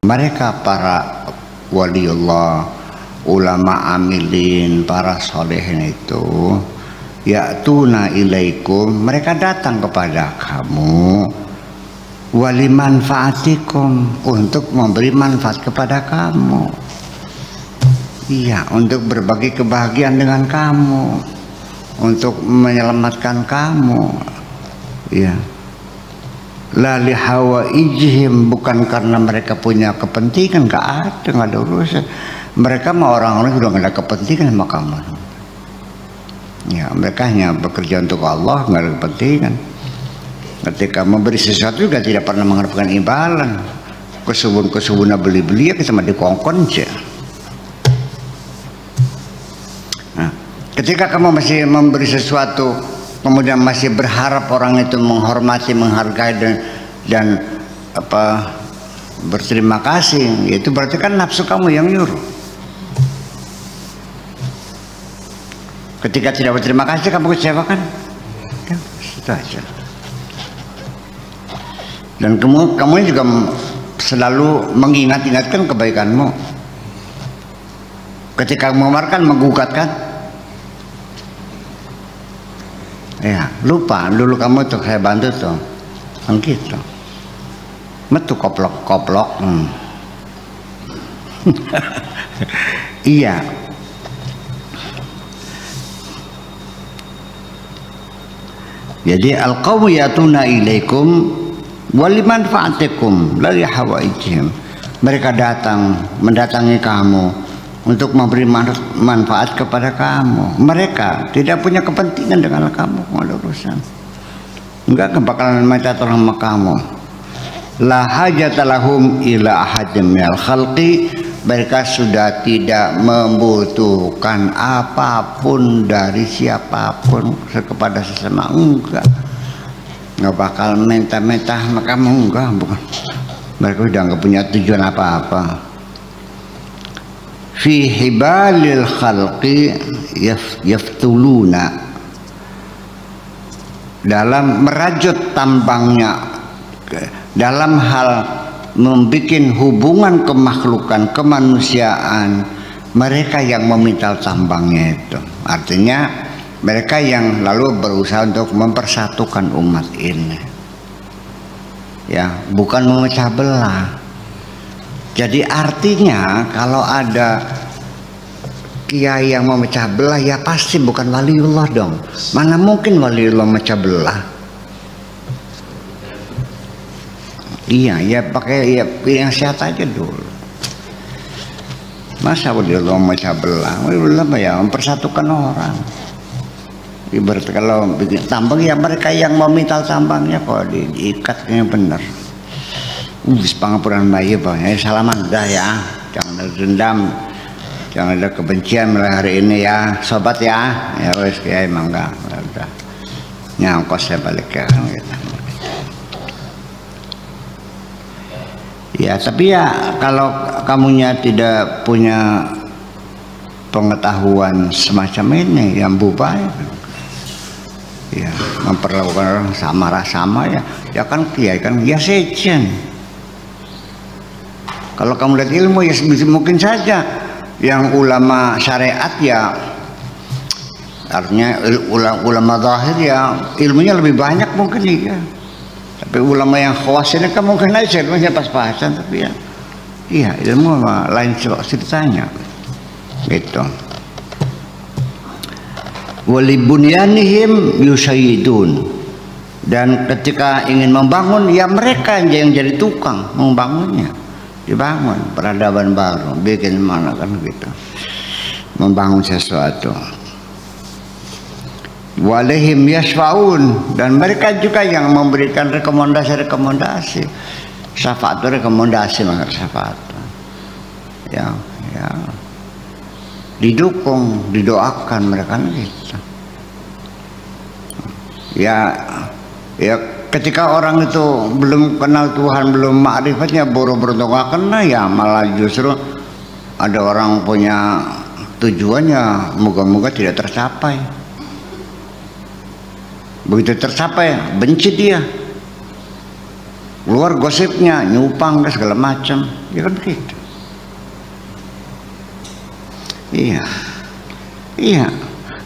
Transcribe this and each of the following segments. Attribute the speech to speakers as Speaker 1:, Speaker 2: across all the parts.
Speaker 1: Mereka para waliullah, ulama amilin, para solehin itu ya'tuna ilaikum, mereka datang kepada kamu wali manfaatikum, untuk memberi manfaat kepada kamu. Iya, untuk berbagi kebahagiaan dengan kamu, untuk menyelamatkan kamu. Iya. La lihawaijihim, bukan karena mereka punya kepentingan, nggak ada urusan. Mereka mah orang-orang sudah nggak ada kepentingan sama kamu. Ya, mereka hanya bekerja untuk Allah, nggak ada kepentingan. Ketika memberi sesuatu juga tidak pernah mengharapkan imbalan. Kesubun-kesubunnya beli-beli ya kita mah dikongkon aja. Nah, ketika kamu masih memberi sesuatu, kemudian masih berharap orang itu menghormati, menghargai dan berterima kasih, itu berarti kan nafsu kamu yang nyuruh. Ketika tidak berterima kasih, kamu kecewakan, ya, itu aja. Dan kamu juga selalu mengingat-ingatkan kebaikanmu. Ketika mengemarkan, menggugatkan, ya lupa dulu kamu tuh saya bantu tuh, kan gitu. Metu koplok-koplok. Iya. Jadi al-qawmu yatuna ilaikum walimanfaatikum la lihawaijihim. Mereka mendatangi kamu untuk memberi manfaat kepada kamu. Mereka tidak punya kepentingan dengan kamu, nggak ada urusan. Enggak bakalan minta tolong sama kamu. La hajatalahum ila ahadin minal khalqi, mereka sudah tidak membutuhkan apapun dari siapapun kepada sesama, nggak bakal minta-minta sama kamu, bukan. Mereka sudah nggak punya tujuan apa-apa. Fi hibalil khalqi yaftuluna, dalam merajut tambangnya, dalam hal membuat hubungan kemakhlukan, kemanusiaan, mereka yang memintal tambangnya itu. Artinya mereka yang lalu berusaha untuk mempersatukan umat ini, ya, bukan memecah belah. Jadi artinya kalau ada kiai yang memecah belah, ya pasti bukan waliullah dong. Mana mungkin waliullah memecah belah? Iya, ya pakai ya yang sehat aja dulu. Masa waliullah memecah belah? Waliullah ya mempersatukan orang. Ibarat kalau bikin tambang, ya mereka yang memintal tambangnya kok diikatnya bener. Pangapuran bayi ya, salaman dah ya, jangan ada dendam, jangan ada kebencian mulai hari ini ya, sobat ya. Ya wes ya emang enggak, udah nyangkos saya balik ya kan gitu. Ya tapi ya kalau kamunya tidak punya pengetahuan semacam ini, yang bubar ya memperlakukan orang sama ya kan kiai kan ya sejen. Kalau kamu lihat ilmu ya mungkin saja yang ulama syariat ya, artinya ulama zahir ya ilmunya lebih banyak mungkin ya. Tapi ulama yang khawas ini kan mungkin aja ilmunya pas-pasan, tapi ya iya ilmu lain ceritanya gitu. Walibunyanihim yusayyidun, dan ketika ingin membangun ya mereka yang jadi tukang membangunnya, dibangun peradaban baru, bikin mana kan gitu, membangun sesuatu. Walihim yasfaun, dan mereka juga yang memberikan rekomendasi, syafaat itu rekomendasi, maka syafaat ya didukung, didoakan mereka gitu. Ya ketika orang itu belum kenal Tuhan, belum ma'rifatnya, boro-boro nggak kena, ya malah justru ada orang punya tujuannya moga-moga tidak tercapai. Begitu tercapai benci dia, Keluar gosipnya, nyupang segala macam, ya kan begitu. Iya, iya,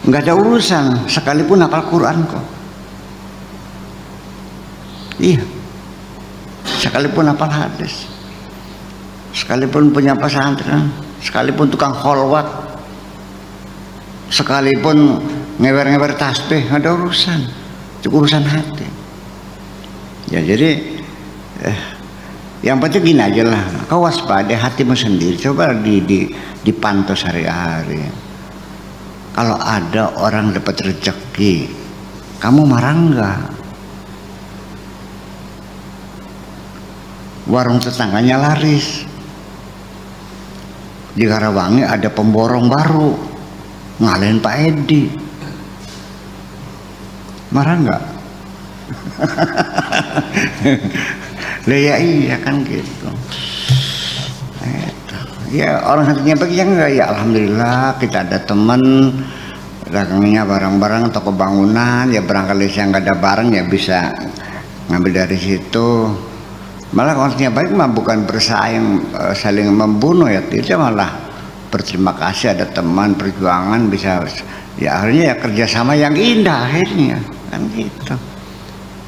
Speaker 1: nggak ada urusan sekalipun hafal Quran kok. Iya, sekalipun hafal hadis, sekalipun punya pesantren, sekalipun tukang kholwat, sekalipun ngewer-ngewer tasbih, nggak ada urusan. Itu urusan hati. Ya jadi yang penting gini aja lah, kau waspada hatimu sendiri, coba dipantau sehari-hari. Kalau ada orang dapat rezeki, kamu marah enggak? Warung tetangganya laris, di Karawangi ada pemborong baru, ngalahin Pak Edi, marah enggak? Ya iya kan gitu. Ya orang hatinya baik ya enggak, ya alhamdulillah kita ada teman dagangnya barang-barang toko bangunan, ya barangkali saya nggak ada barang ya bisa ngambil dari situ. Malah kalau hatinya baik mah bukan bersaing saling membunuh ya, tidak, malah berterima kasih ada teman perjuangan bisa, ya akhirnya ya kerjasama yang indah akhirnya kan gitu.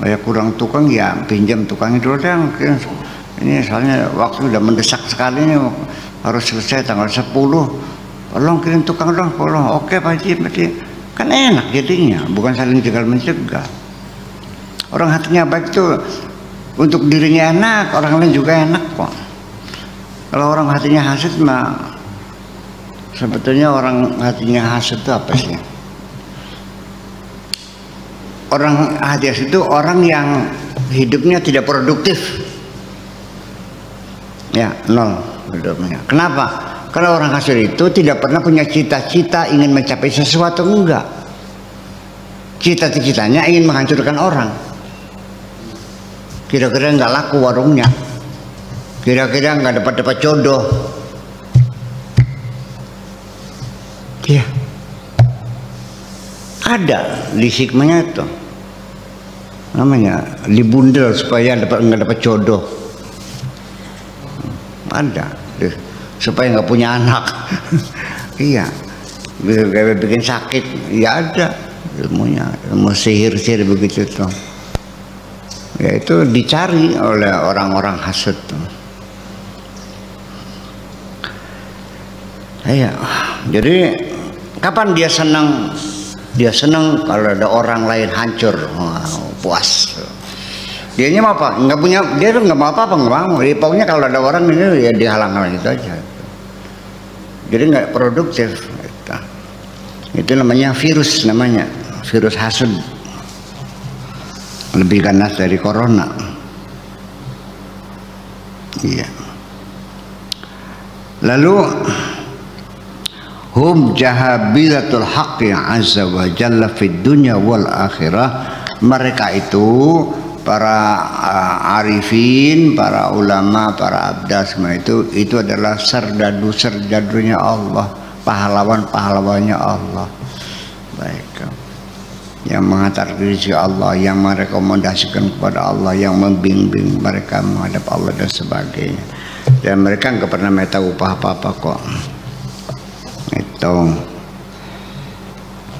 Speaker 1: Ya kurang tukang ya pinjam tukangnya dulu deh, ini soalnya waktu udah mendesak sekali nih, harus selesai tanggal 10, tolong kirim tukang dong, tolong. Oke Pak Haji, kan enak jadinya, bukan saling jegal mencegah. Orang hatinya baik tuh untuk dirinya enak, orang lain juga enak kok. Kalau orang hatinya hasad mah, sebetulnya orang hatinya hasad itu apa sih? Orang hati itu orang yang hidupnya tidak produktif, ya nol hidupnya. Kenapa? Karena orang hasad itu tidak pernah punya cita-cita ingin mencapai sesuatu, enggak. Cita-citanya ingin menghancurkan orang. Kira-kira nggak laku warungnya, kira-kira nggak dapat jodoh. Iya, ada di hikmahnya itu, namanya dibundel supaya nggak dapat jodoh. Ada supaya nggak punya anak. Iya, bikin sakit, ya ada ilmunya, ilmu sihir begitu tuh. Ya itu dicari oleh orang-orang hasad tuh. Iya, jadi kapan dia senang? Dia senang kalau ada orang lain hancur, puas. Dianya mau apa? Nggak punya, dia tuh nggak mau apa-apa, nggak mau. Dia pokoknya kalau ada orang ini ya dihalang-halang itu aja. Jadi nggak produktif. Itu namanya virus, namanya virus hasad. Lebih ganas dari corona. Iya. Lalu hum jahabilatul haqqi azza wa jalla fid dunya wal akhirah. Mereka itu para arifin, para ulama, para abda, semua itu adalah serdadu-serdadunya Allah, pahlawan-pahlawannya Allah. Baik, yang mengantar diri Allah, yang merekomendasikan kepada Allah, yang membimbing mereka menghadap Allah dan sebagainya. Dan mereka nggak pernah minta upah apa-apa kok. Itu.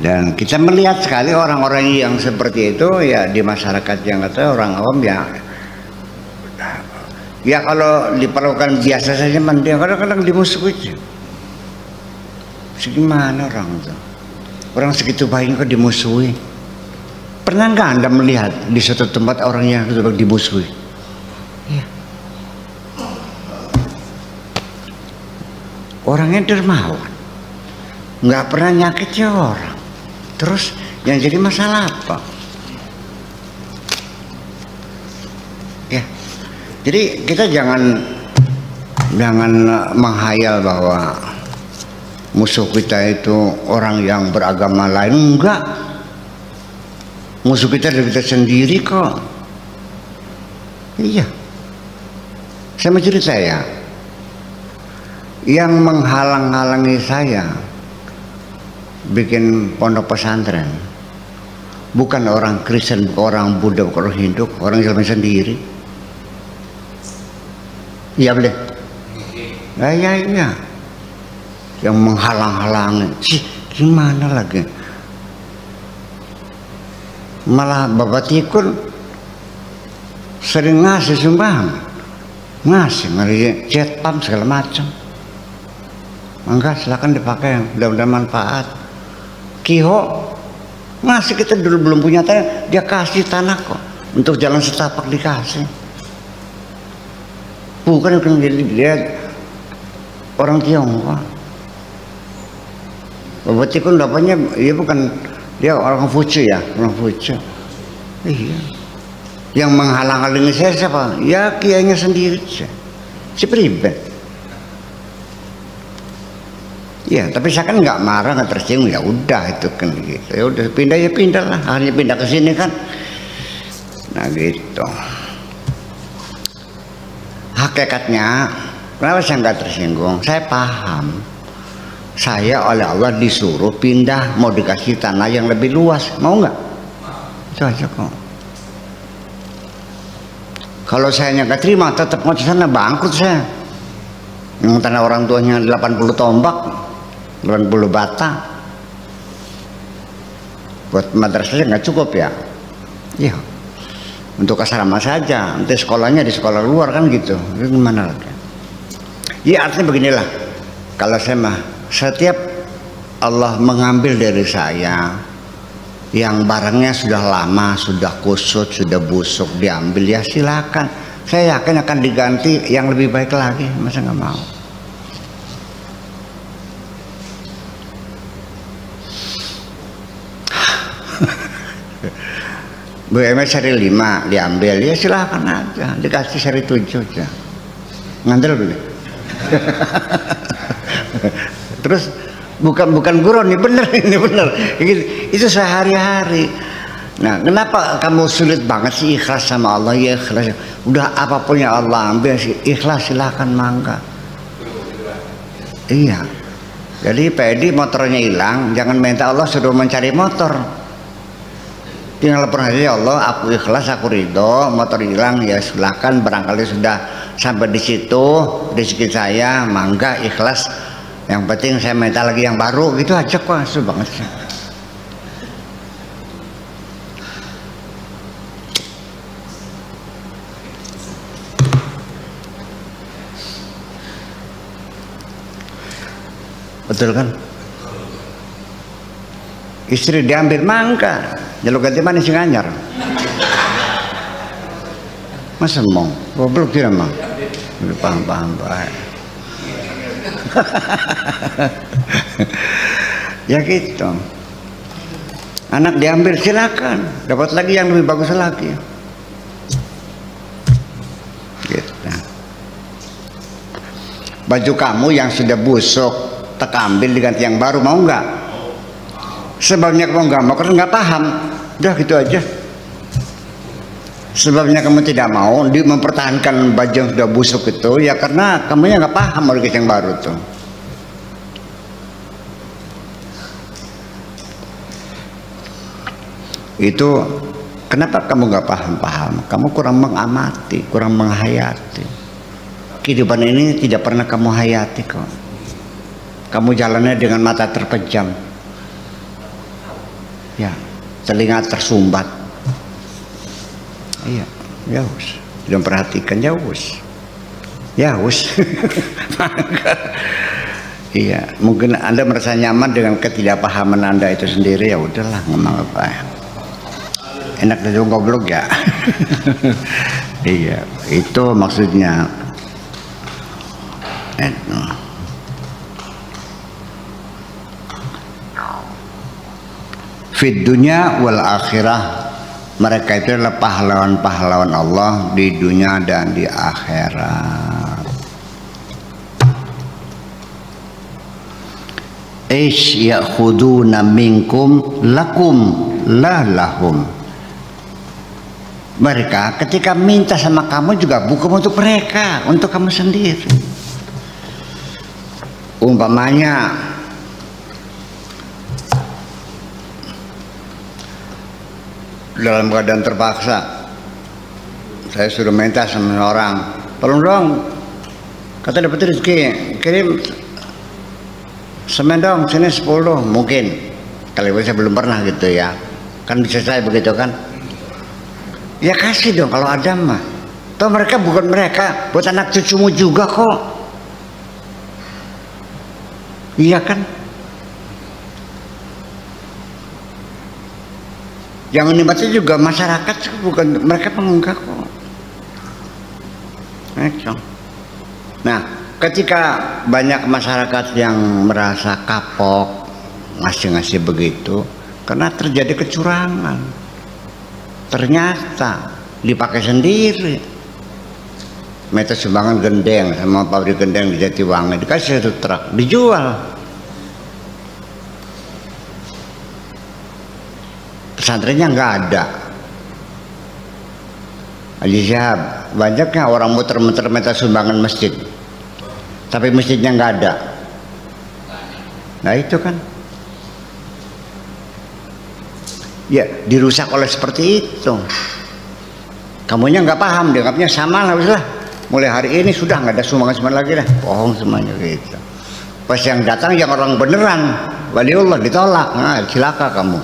Speaker 1: Dan kita melihat sekali orang-orang yang seperti itu ya di masyarakat yang kata orang awam ya kalau diperlakukan biasa saja, dia kadang-kadang dimusuhi. Segimana orang itu? Orang segitu baik kok dimusuhi? Pernah nggak Anda melihat di suatu tempat orang yang dimusuhi? Ya. Orangnya dermawan, nggak pernah nyakiti orang. Terus yang jadi masalah apa? Ya, jadi kita jangan menghayal bahwa musuh kita itu orang yang beragama lain. Enggak, musuh kita dari kita sendiri kok. Iya, saya mau cerita ya, yang menghalang-halangi saya bikin pondok pesantren bukan orang Kristen, bukan orang Buddha, bukan orang Hindu, orang Islam sendiri. Iya boleh. Iya. Yang menghalang-halangi. Gimana lagi? Malah Bapak Tikun sering ngasih sumbangan, ngasih ngeri jet pump segala macam. Enggak, silakan dipakai, mudah-mudahan manfaat. Kiho ngasih, kita dulu belum punya tanah, dia kasih tanah kok untuk jalan setapak, dikasih. Bukan dia orang Tiongkok. Bapak Tikun dapatnya, dia bukan, dia orang Fucu ya, orang Fucu. Iya. Yang menghalang-halangi saya siapa? Ya kiainya sendiri, si pribadi. Ya, tapi saya kan nggak marah, nggak tersinggung, ya udah itu kan gitu. Ya udah pindah lah, akhirnya pindah ke sini kan. Nah gitu. Hakikatnya, kenapa saya nggak tersinggung? Saya paham. Saya oleh Allah disuruh pindah, mau dikasih tanah yang lebih luas, mau nggak? Itu aja kok. Kalau saya nggak terima, tetap mau di sana, bangkrut saya. Yang tanah orang tuanya 80 tombak, 80 bata, buat madrasahnya nggak cukup ya. Iya. Untuk asrama saja, nanti sekolahnya di sekolah luar kan gitu. Itu gimana lagi? Ya artinya beginilah. Kalau saya mah, setiap Allah mengambil dari saya yang barangnya sudah lama, sudah kusut, sudah busuk, diambil, ya silakan. Saya yakin akan diganti yang lebih baik lagi. Masa nggak mau? BMS seri 5 diambil, ya silakan aja, dikasih seri 7 aja. Ngandel boleh. Terus bukan gurau, ini bener. Itu sehari-hari. Nah, kenapa kamu sulit banget sih ikhlas sama Allah? Ya ikhlas. Udah apapun yang Allah ambil sih ikhlas, silakan, mangga. Iya. Jadi Pedi motornya hilang, jangan minta Allah suruh mencari motor. Tinggal pernah aja, ya Allah, aku ikhlas, aku ridho, motor hilang, ya silakan, barangkali sudah sampai di situ rezeki saya, mangga, ikhlas. Yang penting saya minta lagi yang baru, gitu aja kok, susah banget sih. Betul kan? Istri diambil, mangga, jalur ganti mana sih nganyar? Masa mau goblok dia mah? Udah paham baik. Ya gitu. Anak diambil, silakan, dapat lagi yang lebih bagus lagi. Gitu. Baju kamu yang sudah busuk, tak ambil diganti yang baru, mau nggak? Sebabnya kamu nggak mau karena nggak paham, udah gitu aja. Sebabnya kamu tidak mau mempertahankan baju yang sudah busuk itu, ya karena kamunya nggak paham mau dikasih yang baru tuh. Itu kenapa kamu nggak paham? Kamu kurang mengamati, kurang menghayati. Kehidupan ini tidak pernah kamu hayati kok. Kamu jalannya dengan mata terpejam. Ya, telinga tersumbat. Iya, ya us. Belum perhatikan, ya us. Iya, mungkin Anda merasa nyaman dengan ketidakpahaman Anda itu sendiri, ya udahlah, ngomong apa ya. Enak dari goblok ya. Iya, itu maksudnya. Fid dunya wal akhirah, mereka itu adalah pahlawan-pahlawan Allah di dunia dan di akhirat. Ish ya'khuduna minkum lakum la lahum. Mereka ketika minta sama kamu juga bukan untuk mereka, untuk kamu sendiri. Umpamanya dalam keadaan terpaksa, saya suruh minta sama orang, tolong dong Kata dapat rezeki, kirim semen dong, sini 10 mungkin. Kali saya belum pernah gitu ya. Kan bisa saya begitu kan? Ya kasih dong kalau ada mah. Toh mereka bukan mereka, buat anak cucumu juga kok. Iya kan? Yang menikmati juga masyarakat, bukan mereka pengunggah kok. Nah, ketika banyak masyarakat yang merasa kapok ngasih-ngasih begitu, karena terjadi kecurangan, ternyata dipakai sendiri. Meter sumbangan gendeng sama pabrik gendeng di Jatiwangi dikasih 1 truk dijual. Pesantrennya nggak ada. Haji Syahab, banyaknya orang muter-muter meter sumbangan masjid, tapi masjidnya nggak ada. Nah itu kan, ya dirusak oleh seperti itu. Kamunya nggak paham, dianggapnya sama lah, lah. Mulai hari ini sudah nggak ada sumbangan lagi dah, bohong semuanya gitu. Pas yang datang yang orang beneran, waliullah ditolak, nah cilaka kamu.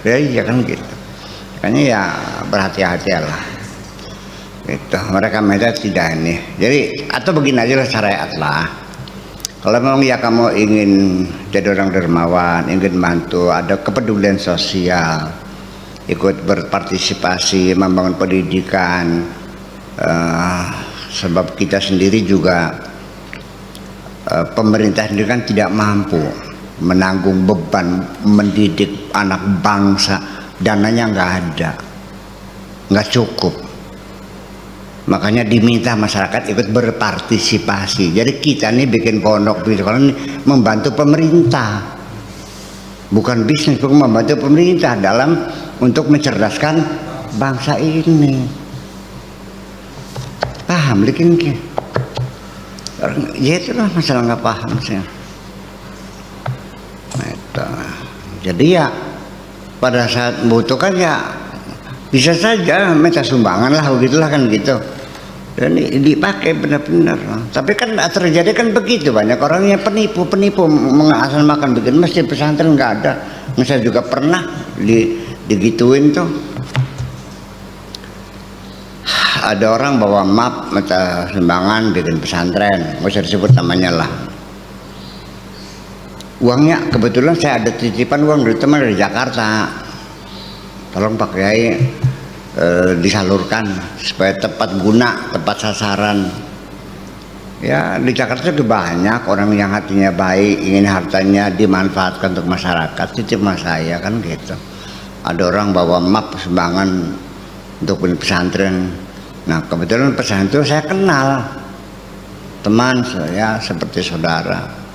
Speaker 1: Ya iya kan gitu. Makanya ya berhati-hatilah. Itu mereka tidak ini. Jadi atau begini aja lah syariat lah. Kalau memang ya kamu ingin jadi orang dermawan, ingin bantu, ada kepedulian sosial, ikut berpartisipasi, membangun pendidikan, sebab kita sendiri juga pemerintah sendiri kan tidak mampu menanggung beban mendidik anak bangsa, dananya nggak ada, nggak cukup. Makanya diminta masyarakat ikut berpartisipasi. Jadi kita nih bikin pondok di sekolah ini membantu pemerintah, bukan bisnis, bukan membantu pemerintah dalam untuk mencerdaskan bangsa ini. Paham, bikin ya itulah masalah nggak paham sih. Jadi ya pada saat membutuhkan ya bisa saja minta sumbangan lah, begitulah kan gitu. Dan dipakai benar-benar. Tapi kan terjadi kan begitu, banyak orang yang penipu mengasal makan bikin masjid pesantren nggak ada. Saya juga pernah digituin tuh. Ada orang bawa map minta sumbangan bikin pesantren, nggak usah disebut namanya lah. Uangnya kebetulan saya ada titipan uang dari teman dari Jakarta, tolong Pak Kiai disalurkan supaya tepat guna, tepat sasaran. Ya di Jakarta juga banyak orang yang hatinya baik, ingin hartanya dimanfaatkan untuk masyarakat. Titip mas saya kan gitu. Ada orang bawa map sumbangan untuk pesantren. Nah kebetulan pesantren itu saya kenal, teman saya seperti saudara.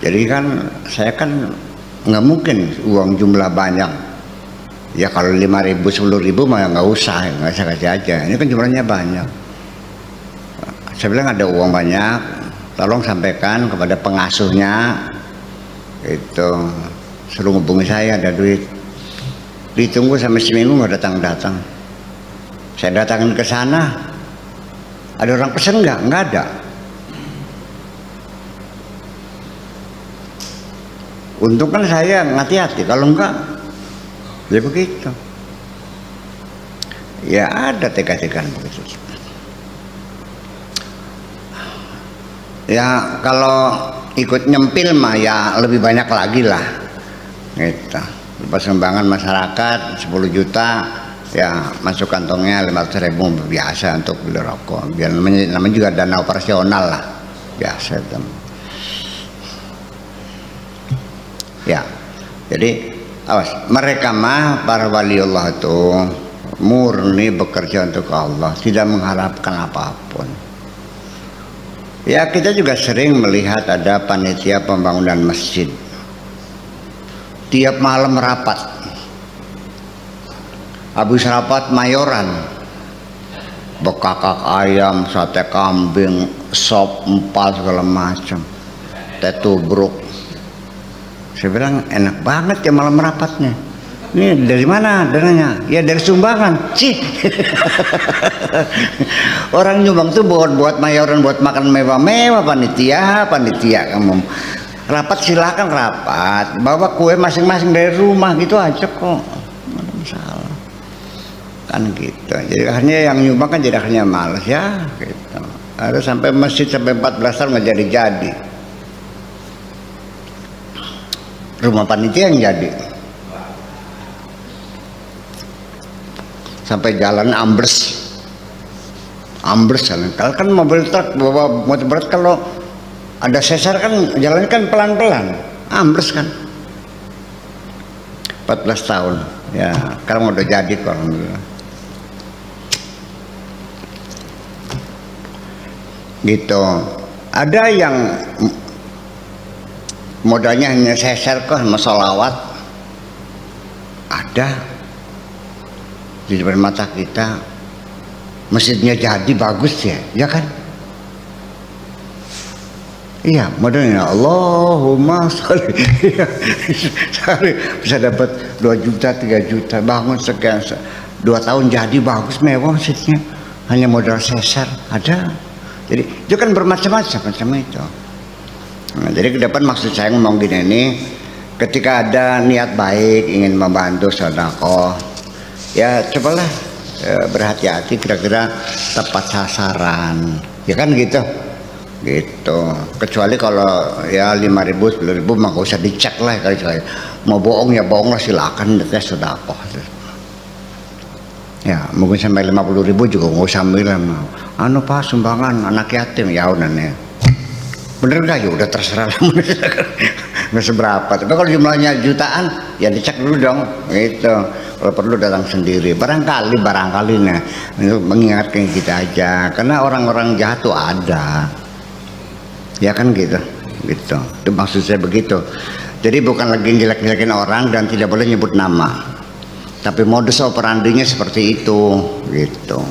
Speaker 1: Jadi kan saya kan nggak mungkin uang jumlah banyak. Ya kalau 5.000, 10.000 mah nggak usah, nggak usah kasih aja. Ini kan jumlahnya banyak. Saya bilang ada uang banyak, tolong sampaikan kepada pengasuhnya. Itu suruh hubungi saya, ada duit. Ditunggu sampai seminggu nggak datang-datang. Saya datangin ke sana, ada orang pesen nggak ada. Untung kan saya hati-hati, kalau enggak ya begitu. Ya ada teka-tekaan begitu. Ya kalau ikut nyempil mah ya lebih banyak lagi lah gitu. Sumbangan masyarakat 10 juta ya masuk kantongnya 500.000 biasa untuk beli rokok. Biar namanya juga dana operasional lah, biasa itu. Ya, jadi awas, mereka mah para waliullah itu murni bekerja untuk Allah, tidak mengharapkan apapun. Ya kita juga sering melihat ada panitia pembangunan masjid, tiap malam rapat, habis rapat mayoran, bekakak ayam, sate kambing, sop empal segala macam, teh tubruk. Saya bilang enak banget ya malam rapatnya. Ini dari mana dananya? Ya dari sumbangan. Cih. Orang nyumbang tuh buat mayoran, buat makan mewah-mewah, panitia kamu. Rapat silakan rapat, bawa kue masing-masing dari rumah gitu aja kok. Nggak ada masalah. Kan gitu. Jadi akhirnya yang nyumbang kan jadi akhirnya malas ya gitu. Ada sampai masjid sampai 14 tahun nggak jadi. Rumah panitia yang jadi. Sampai jalan ambles jalan. Kalau kan mobil truk bawa motor berat, kalau ada sesar kan jalannya kan pelan-pelan, ambles kan. 14 tahun ya, sekarang udah jadi kok, alhamdulillah. Gitu. Ada yang modalnya hanya sesar kok sama sholawat, ada di depan mata kita, masjidnya jadi bagus ya kan? Iya, modalnya Allahumma sholli. Bisa dapat 2 juta, 3 juta, bangun sekian 2 tahun jadi bagus mewah masjidnya, hanya modal sesar ada. Jadi itu kan bermacam-macam itu. Nah, jadi ke depan maksud saya ngomong gini nih, ketika ada niat baik ingin membantu sedekah, ya cobalah berhati-hati, kira-kira tepat sasaran, ya kan gitu. Kecuali kalau ya 5.000, 10.000 mah gak usah dicek lah kali saya. Mau bohong ya bohong lah, silakan, itu sedekah. Ya mungkin sampai 50.000 juga nggak usah bilang, anu Pak sumbangan anak yatim, ya udah nih. Bener gak? Ya udah terserah lah. Nggak seberapa. Tapi kalau jumlahnya jutaan, ya dicek dulu dong. Gitu. Kalau perlu datang sendiri. Barangkali nih untuk mengingatkan kita aja. Karena orang-orang jahat tuh ada. Ya kan gitu. Gitu. Itu maksud saya begitu. Jadi bukan lagi jelek-jelekin orang dan tidak boleh nyebut nama. Tapi modus operandinya seperti itu. Gitu.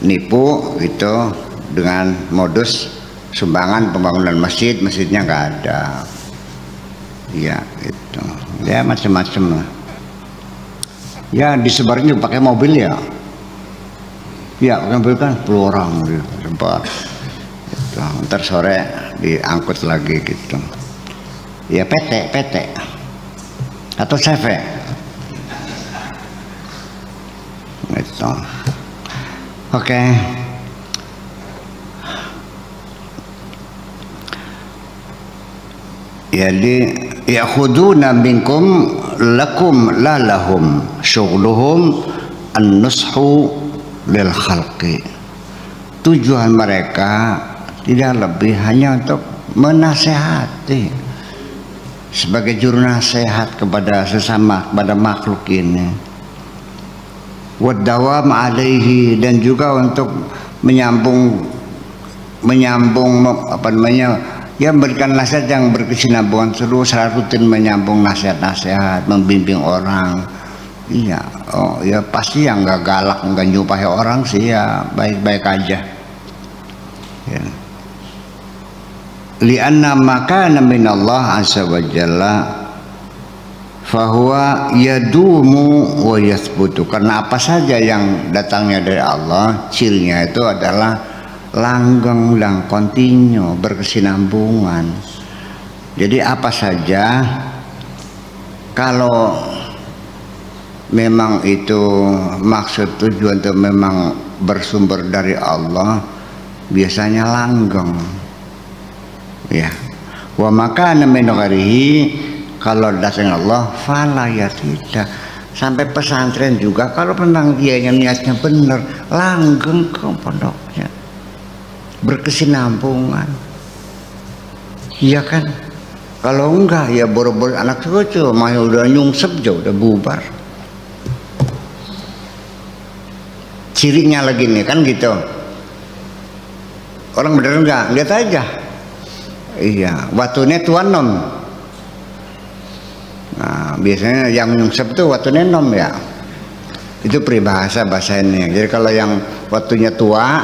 Speaker 1: Nipu gitu dengan modus sumbangan pembangunan masjidnya nggak ada, ya gitu, ya macam-macam lah, ya disebarnya pakai mobil ya pakai mobil kan 10 orang gitu, sempat, gitu. Ntar sore diangkut lagi gitu, ya PT atau CV, gitu, oke. Jadi ya'khuduna minkum lakum la lahum syughluhum an-nushu lil khalqi. Tujuan mereka tidak lebih hanya untuk menasehati, sebagai juru nasihat kepada sesama, kepada makhluk ini. Wadawam alaihi, dan juga untuk menyambung apa namanya, ya memberikan nasihat yang berkesinambungan terus, secara rutin menyambung nasihat-nasihat, membimbing orang. Iya, oh ya pasti yang nggak galak, nggak nyumpahi orang sih ya baik-baik aja. Ya. Lianna makana minallah azza wa jalla fahuwa yadumu wa yathbutu. Karena apa saja yang datangnya dari Allah, cirinya itu adalah langgeng dan kontinu, berkesinambungan. Jadi apa saja kalau memang itu maksud tujuan itu memang bersumber dari Allah, biasanya langgeng. Ya. Wa makana min ghairihi, kalau datang Allah fala ya tidak. Sampai pesantren juga kalau memang dia yang niatnya benar, langgeng ke pondoknya, berkesinambungan, iya kan? Kalau enggak ya boro-boro anak cucu mah udah nyungsep jauh, udah bubar. Cirinya lagi nih kan gitu. Orang bener enggak, lihat aja. Iya, watunya tuan nom. Nah, biasanya yang nyungsep tuh watunya nom ya. Itu peribahasa bahasa ini. Jadi kalau yang watunya tua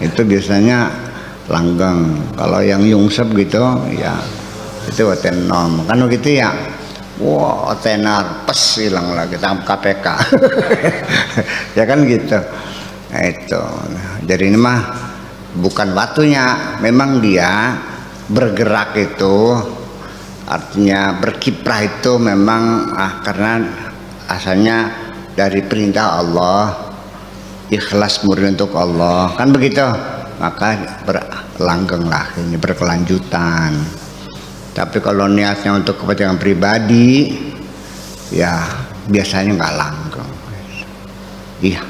Speaker 1: itu biasanya langgeng. Kalau yang nyungsep gitu ya itu watunya nom. Kan begitu ya. wah tenar pes hilang lagi tangkap KPK. Ya kan gitu. Nah, itu jadi ini mah bukan waktunya, memang dia bergerak itu artinya berkiprah itu memang karena asalnya dari perintah Allah, ikhlas murni untuk Allah kan begitu, maka berlanggenglah ini berkelanjutan. Tapi kalau niatnya untuk kepentingan pribadi ya biasanya nggak langgeng. Iya,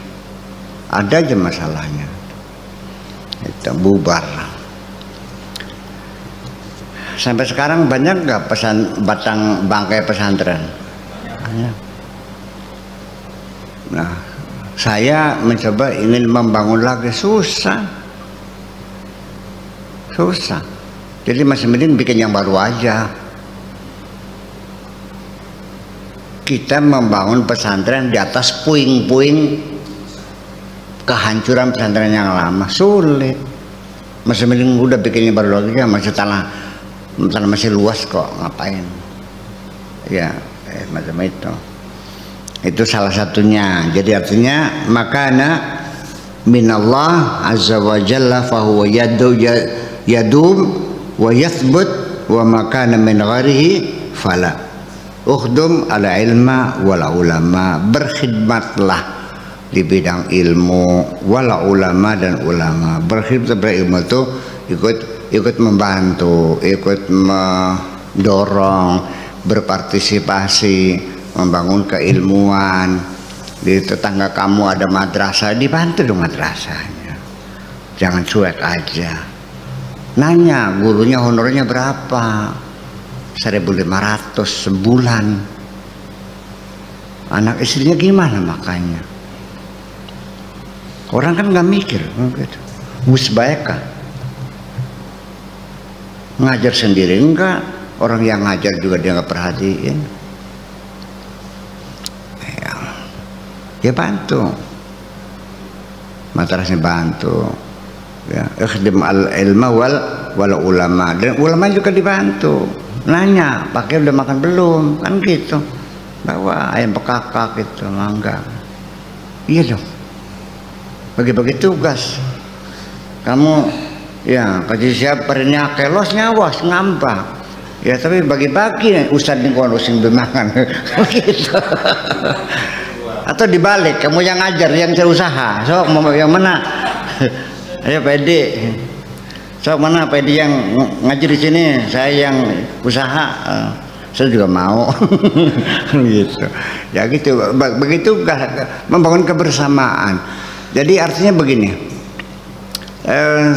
Speaker 1: ada aja masalahnya, itu bubar. Sampai sekarang banyak nggak batang bangkai pesantren? Banyak. Nah, saya mencoba ingin membangun lagi, susah. Jadi masih mending bikin yang baru aja. Kita membangun pesantren di atas puing-puing kehancuran pesantren yang lama, sulit. Masih mending udah bikin yang baru lagi, ya masih tanah masih luas kok, ngapain? Ya, macam itu. Itu salah satunya. Jadi artinya makana minallah azza wa jalla fahuwa yadum wa yathbut wa makana min gharihi fala. Ukhdum ala ilma wala ulama, berkhidmatlah di bidang ilmu wala ulama dan ulama. Berkhidmat berilmu itu ikut membantu, ikut mendorong, berpartisipasi, membangun keilmuan. Di tetangga kamu ada madrasah, dibantu dong madrasahnya, jangan cuek aja. Nanya gurunya honornya berapa, 1.500 sebulan. Anak istrinya gimana makanya? Orang kan nggak mikir gitu. Musbaeka ngajar sendiri enggak, orang yang ngajar juga dia nggak perhatiin. Ya bantu, madrasahnya bantu, ya ikhdim al ilma wal ulama, dan ulama juga dibantu. Nanya pakai udah makan belum, kan gitu, bawa ayam bekakak gitu, mangga. Iya dong, bagi-bagi tugas. Kamu ya kasih siap pernya kelos nyawas ngambak, ya tapi bagi-bagi ustadz nih kondusin dimakan, gitu. Atau dibalik, kamu yang ngajar, yang saya usaha, sok mau yang mana? Ayo pede, sok mana pede yang ngajar di sini, saya yang usaha, saya juga mau, gitu. Ya gitu, begitu membangun kebersamaan. Jadi artinya begini,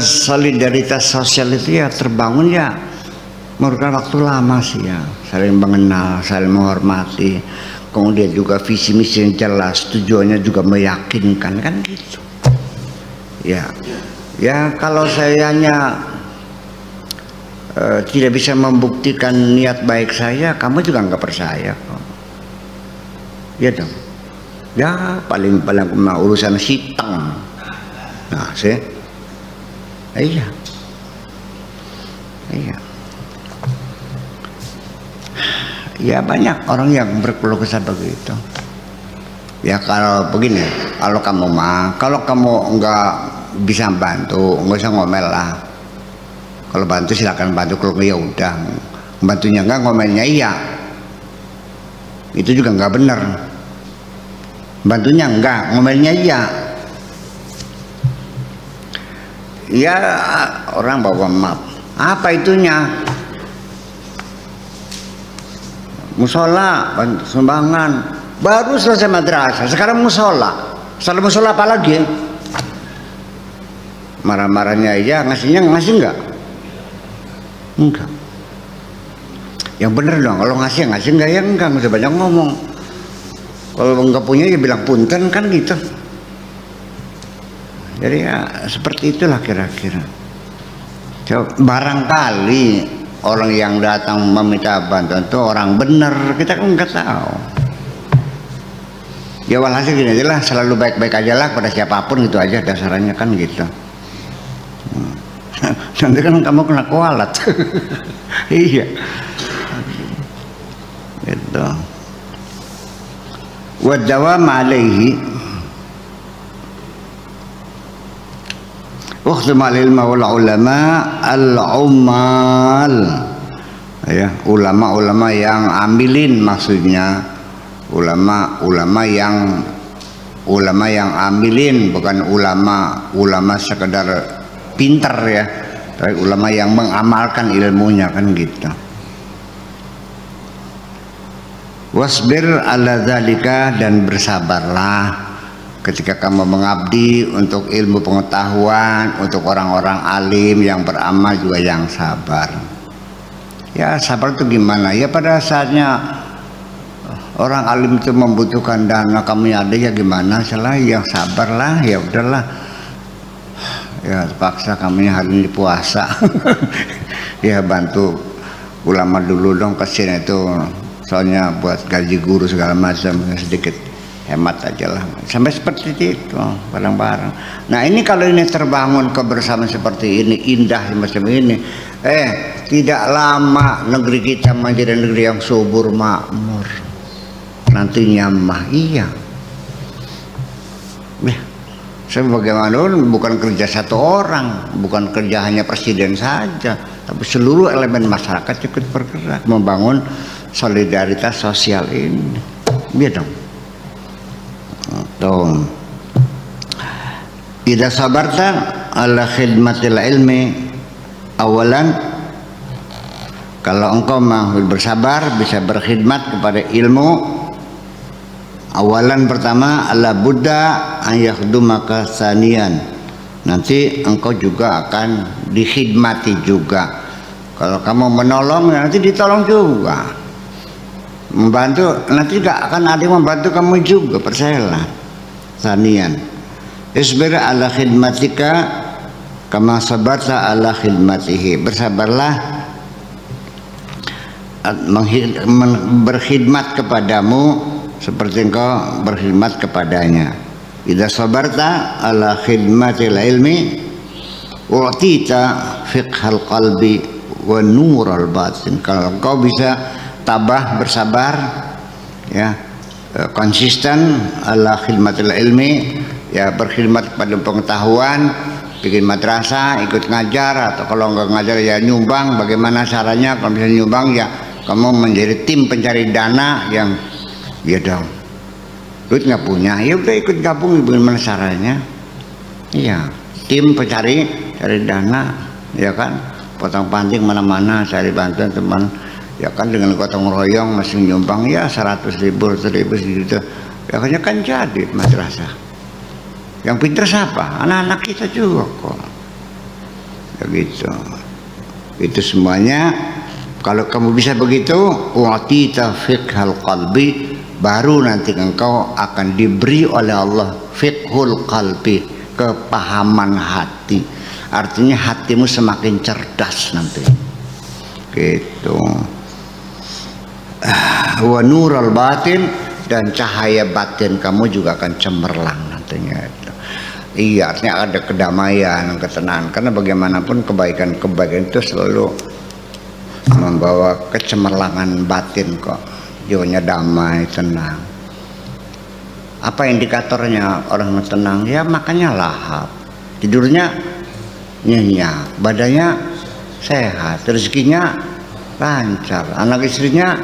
Speaker 1: solidaritas sosial itu ya terbangun ya memerlukan waktu lama sih ya, saling mengenal, saling menghormati. Kemudian juga visi misi yang jelas, tujuannya juga meyakinkan, kan gitu. Ya kalau saya hanya tidak bisa membuktikan niat baik saya, kamu juga nggak percaya kok. Ya dong. Ya paling urusan sitang. Nah sih, iya. Ya banyak orang yang berkeluh kesah begitu. Ya kalau begini, kalau kamu nggak bisa bantu, nggak usah ngomel lah. Kalau bantu silakan bantu, kalau ya udah. Bantunya enggak, ngomelnya iya. Itu juga nggak benar. Bantunya enggak, ngomelnya iya. Ya orang bawa map. Apa itunya? Musola, sumbangan, baru selesai madrasah, sekarang musola. Setelah musola apa lagi? Marah-marahnya iya, ngasih enggak? Enggak. Yang bener dong, kalau ngasih enggak ya enggak, nggak usah banyak ngomong. Kalau enggak punya ya bilang punten, kan gitu. Jadi ya seperti itulah kira-kira. Barangkali orang yang datang meminta bantuan itu orang benar, kita kan nggak tahu. Ya walhasil gini aja lah, selalu baik-baik aja lah pada siapapun, gitu aja dasarnya kan gitu. Nanti kan kamu kena kualat. Iya. Gitu. gitu. Wa dawam alaihi ukhtimal ilma wal ulama al-ummal, ya, ulama-ulama yang ambilin, maksudnya ulama yang ambilin, bukan ulama sekedar pinter ya, tapi ulama yang mengamalkan ilmunya, kan gitu. Wasbir ala dzalika, dan bersabarlah ketika kamu mengabdi untuk ilmu pengetahuan, untuk orang-orang alim yang beramal juga yang sabar. Ya, sabar itu gimana? Ya, pada saatnya orang alim itu membutuhkan dana, kamu ada, ya gimana? Salah, yang sabarlah, ya udahlah. Ya, paksa kamu hari ini puasa. Ya, bantu ulama dulu dong, kasihan itu. Soalnya buat gaji guru segala macam, sedikit hemat aja lah. Sampai seperti itu, bareng-bareng. Nah, ini kalau ini terbangun kebersamaan seperti ini, indah macam ini, tidak lama negeri kita menjadi negeri yang subur makmur. Nantinya mah iya. Sebagaimana bukan kerja satu orang, bukan kerja hanya presiden saja, tapi seluruh elemen masyarakat ikut bergerak membangun solidaritas sosial ini. Biar dong. Tuh. Idza sabarta ala khidmatil ilmi awalan, kalau engkau mau bersabar bisa berkhidmat kepada ilmu, awalan pertama ala buddha an yakhdumaka sanian, nanti engkau juga akan dikhidmati juga. Kalau kamu menolong, nanti ditolong juga. Membantu, nanti gak akan ada yang membantu kamu juga, percayalah. Sanian, isbir ala khidmatika kama sabarta ala khidmatihi, bersabarlah berkhidmat kepadamu seperti engkau berkhidmat kepadanya. Idza sabarta ala khidmatil ilmi u'tita fiqhal qalbi wa nural batin. Kalau engkau bisa tabah, bersabar, ya, konsisten ala khidmatil ilmi, ya, berkhidmat kepada pengetahuan, bikin madrasah, ikut ngajar, atau kalau enggak ngajar ya nyumbang. Bagaimana caranya? Kalau bisa nyumbang, ya kamu menjadi tim pencari dana yang, ya dong, duit nggak punya, ya udah ikut gabung. Bagaimana caranya? Iya, tim cari dana, ya kan, potong panting mana-mana, cari bantuan teman, ya kan, dengan gotong royong masih nyumbang, ya 100.000 segitu, ya kan jadi madrasah. Yang pintar siapa? Anak-anak kita juga kok, ya gitu. Itu semuanya kalau kamu bisa begitu, wa'tita fiqhal qalbi, baru nanti engkau akan diberi oleh Allah fiqhul qalbi, kepahaman hati. Artinya hatimu semakin cerdas nanti, gitu. Wa nurul batin, dan cahaya batin kamu juga akan cemerlang nantinya. Iya, artinya ada kedamaian, ketenangan. Karena bagaimanapun kebaikan itu selalu membawa kecemerlangan batin kok. Jiwanya damai, tenang. Apa indikatornya orang tenang? Ya makanya lahap, tidurnya nyenyak, badannya sehat, rezekinya lancar, anak istrinya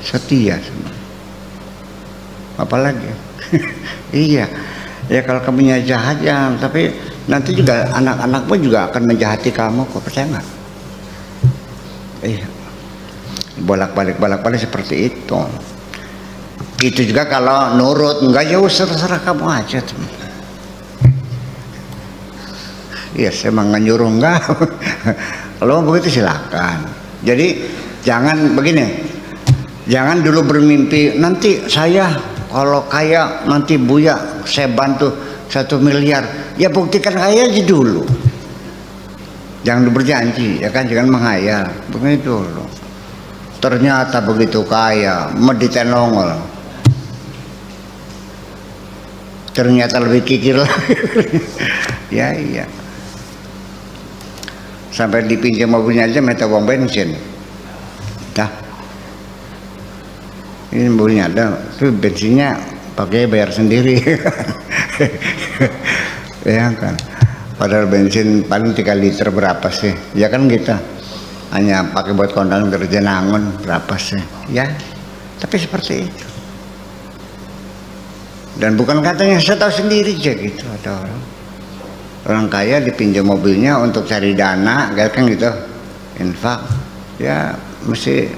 Speaker 1: setia semua. Apalagi iya, ya kalau kamunya jahat ya, tapi nanti juga anak-anakmu juga akan menjahati kamu kok, percaya nggak? Iya, bolak-balik seperti itu. Itu juga kalau nurut, enggak, ya terserah kamu aja teman. Iya, saya emang nyuruh enggak. Kalau begitu silakan. Jadi jangan begini, jangan dulu bermimpi nanti saya kalau kaya nanti Buya saya bantu 1 miliar. Ya buktikan kaya aja dulu. Jangan berjanji, ya kan, jangan menghayal. Begitu loh. Ternyata begitu kaya, meditenongol. Ternyata lebih kikir lagi. Ya iya. Sampai dipinjam mobilnya aja minta uang bensin. Dah. ini mobilnya ada, itu bensinnya pakai bayar sendiri. Ya kan, padahal bensin paling 3 liter berapa sih, ya kan kita hanya pakai buat kondangan kerja nangon berapa sih ya, tapi seperti itu. Dan bukan katanya, saya tahu sendiri aja gitu, ada orang kaya dipinjam mobilnya untuk cari dana, kan gitu, infak, ya mesti